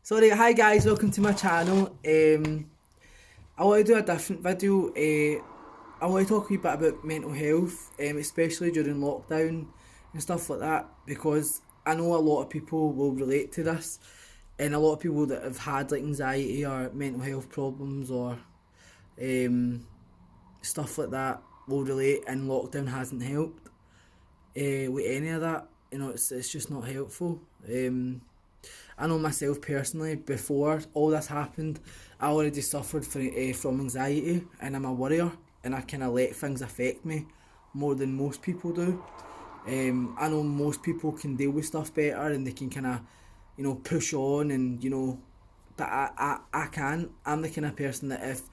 Sorry, hi guys, welcome to my channel. I want to do a different video. I want to talk a wee bit about mental health, especially during lockdown and stuff like that, because I know a lot of people will relate to this, and a lot of people that have had like anxiety or mental health problems or um, stuff like that will relate, and lockdown hasn't helped with any of that. It's just not helpful. I know myself personally, before all this happened, I already suffered from anxiety, and I'm a worrier, and I kind of let things affect me more than most people do. I know most people can deal with stuff better, and they can kind of, push on, and but I can't. I'm the kind of person that if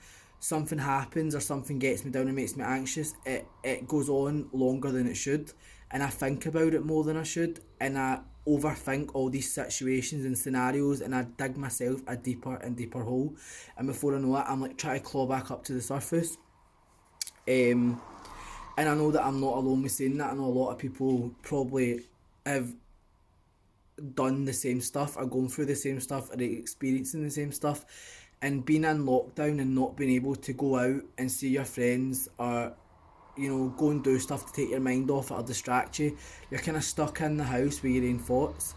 something happens or something gets me down and makes me anxious, it goes on longer than it should, and I think about it more than I should, and I overthink all these situations and scenarios, and I dig myself a deeper and deeper hole, and before I know it, I'm like trying to claw back up to the surface. Um, and I know that I'm not alone with saying that. I know a lot of people probably have done the same stuff, are going through the same stuff, are experiencing the same stuff, and being in lockdown and not being able to go out and see your friends or go and do stuff to take your mind off it or distract you. You're kind of stuck in the house with your own thoughts,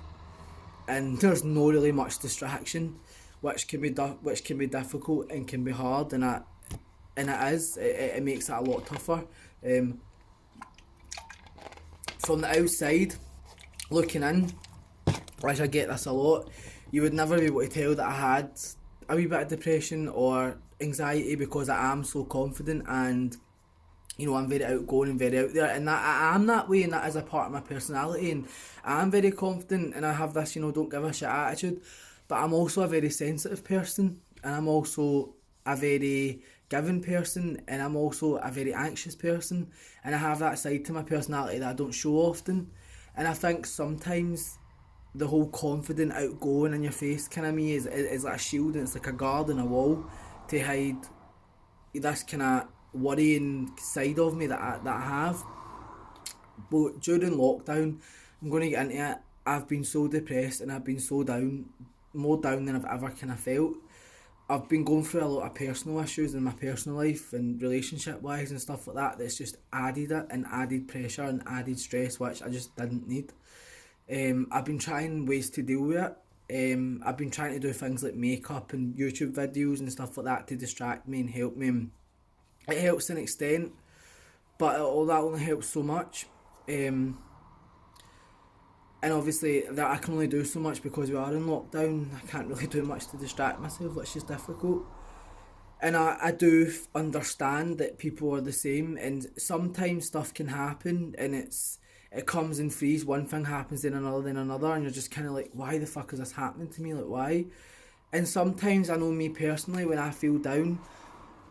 and there's no really much distraction, which can be difficult and can be hard, and it makes it a lot tougher. Um, from the outside looking in, which I get this a lot, you would never be able to tell that I had a wee bit of depression or anxiety because I am so confident, and I'm very outgoing and very out there, and that I am that way, and that is a part of my personality, and I am very confident, and I have this don't give a shit attitude, but I'm also a very sensitive person, and I'm also a very giving person, and I'm also a very anxious person, and I have that side to my personality that I don't show often, and I think sometimes the whole confident, outgoing in your face kind of me is like a shield, and it's like a guard and a wall to hide this kind of worrying side of me that I have. But during lockdown, I'm going to get into it. I've been so depressed, and I've been so down, more down than I've ever kind of felt. I've been going through a lot of personal issues in my personal life and relationship wise and stuff like that, that's just added it, and added pressure and added stress, which I just didn't need. I've been trying ways to deal with it. I've been trying to do things like makeup and YouTube videos and stuff like that to distract me and help me. It helps to an extent, but all that only helps so much. Um, and obviously that I can only do so much because we are in lockdown. I can't really do much to distract myself, which is difficult. And I do understand that people are the same, and sometimes stuff can happen, and it comes in threes. One thing happens, then another, and you're just kind of like, why the fuck is this happening to me? Like, why? And sometimes I know me personally, when I feel down,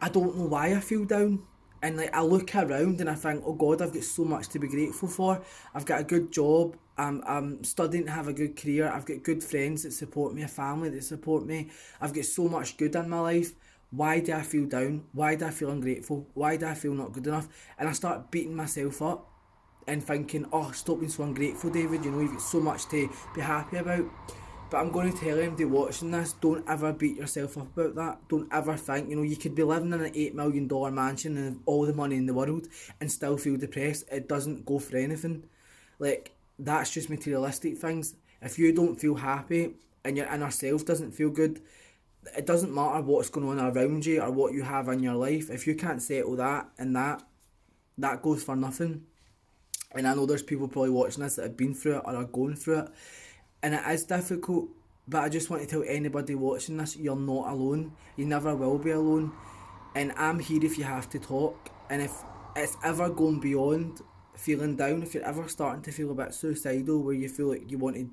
I don't know why I feel down. And like I look around and I think, oh God, I've got so much to be grateful for. I've got a good job. I'm studying to have a good career. I've got good friends that support me, a family that support me. I've got so much good in my life. Why do I feel down? Why do I feel ungrateful? Why do I feel not good enough? And I start beating myself up and thinking, oh, stop being so ungrateful, David. You've got so much to be happy about. But I'm going to tell anybody watching this, don't ever beat yourself up about that. Don't ever think, you could be living in an $8 million mansion and have all the money in the world and still feel depressed. It doesn't go for anything. Like, that's just materialistic things. If you don't feel happy and your inner self doesn't feel good, it doesn't matter what's going on around you or what you have in your life. If you can't settle that, and that goes for nothing. And I know there's people probably watching this that have been through it or are going through it, and it is difficult, but I just want to tell anybody watching this, you're not alone. You never will be alone, and I'm here if you have to talk. And if it's ever going beyond feeling down, if you're ever starting to feel a bit suicidal, where you feel like you want to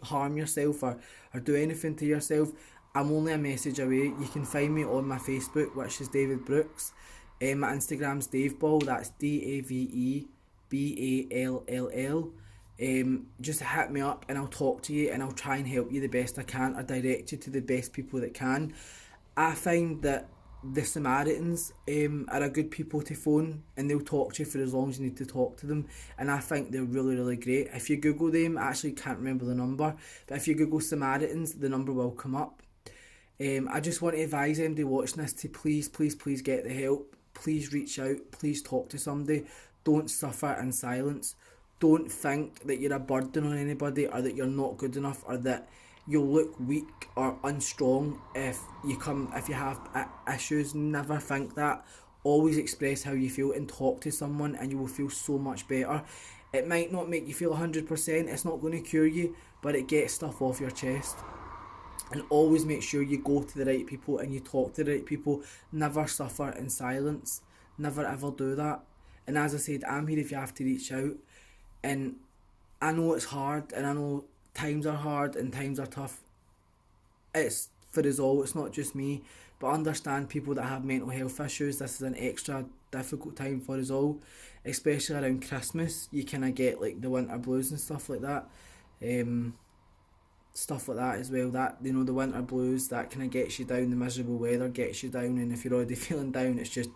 harm yourself or do anything to yourself, I'm only a message away. You can find me on my Facebook, which is David Brooks. My Instagram's daveballl, that's DAVEBALLL. Just hit me up and I'll talk to you, and I'll try and help you the best I can, or direct you to the best people that can. I find that the Samaritans are a good people to phone, and they'll talk to you for as long as you need to talk to them, and I think they're really, really great. If you Google them, I actually can't remember the number, but if you Google Samaritans, the number will come up. I just want to advise anybody watching this to please, please, please get the help. Please reach out. Please talk to somebody. Don't suffer in silence. Don't think that you're a burden on anybody, or that you're not good enough, or that you'll look weak or unstrong if you have issues. Never think that. Always express how you feel and talk to someone, and you will feel so much better. It might not make you feel 100%, it's not going to cure you, but it gets stuff off your chest. And always make sure you go to the right people and you talk to the right people. Never suffer in silence. Never ever do that. And as I said, I'm here if you have to reach out. And I know it's hard, and I know times are hard and times are tough. It's for us all, it's not just me. But understand people that have mental health issues. This is an extra difficult time for us all. Especially around Christmas. You kind of get like the winter blues and stuff like that. Stuff like that as well, that, you know, the winter blues, that kind of gets you down, the miserable weather gets you down, and if you're already feeling down, it's just,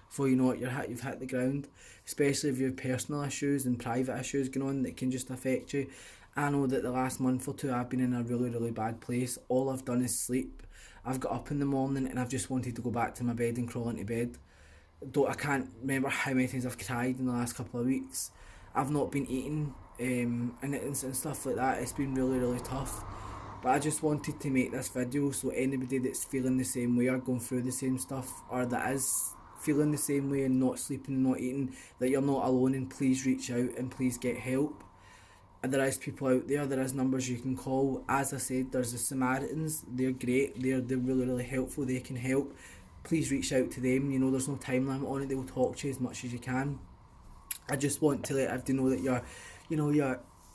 before you know it, you've hit the ground, especially if you have personal issues and private issues going on that can just affect you. I know that the last month or two I've been in a really, really bad place. All I've done is sleep. I've got up in the morning and I've just wanted to go back to my bed and crawl into bed. I can't remember how many times I've cried in the last couple of weeks. I've not been eating and stuff like that. It's been really, really tough. But I just wanted to make this video so anybody that's feeling the same way or going through the same stuff, or that is feeling the same way and not sleeping and not eating, that you're not alone, and please reach out and please get help. And there is people out there is numbers you can call. As I said, there's the Samaritans. They're great, they're really, really helpful, they can help. Please reach out to them. You know, there's no time limit on it, they will talk to you as much as you can. I just want to let everybody know that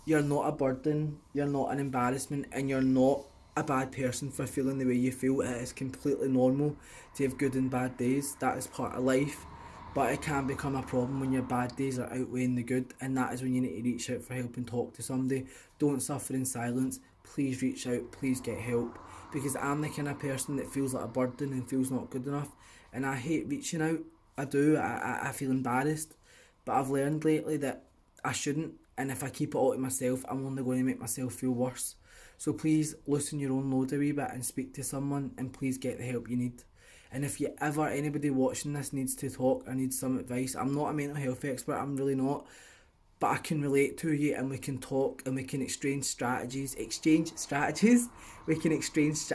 you're not a burden, you're not an embarrassment, and you're not a bad person for feeling the way you feel. It is completely normal to have good and bad days. That is part of life, but it can become a problem when your bad days are outweighing the good, and that is when you need to reach out for help and talk to somebody. Don't suffer in silence. Please reach out, please get help, because I'm the kind of person that feels like a burden and feels not good enough, and I hate reaching out. I do. I feel embarrassed, but I've learned lately that I shouldn't, and if I keep it all to myself, I'm only going to make myself feel worse. So please loosen your own load a wee bit and speak to someone, and please get the help you need. And if anybody watching this needs to talk or needs some advice, I'm not a mental health expert, I'm really not, but I can relate to you, and we can talk and we can exchange strategies. We can exchange,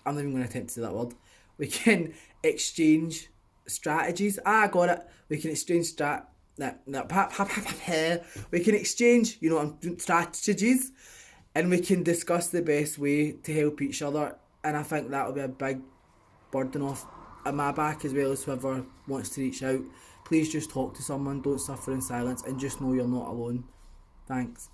I'm not even going to attempt to say that word. We can exchange strategies. I got it. We can exchange we can exchange, strategies, and we can discuss the best way to help each other. And I think that'll be a big burden off my back, as well as whoever wants to reach out. Please just talk to someone, don't suffer in silence, and just know you're not alone. Thanks.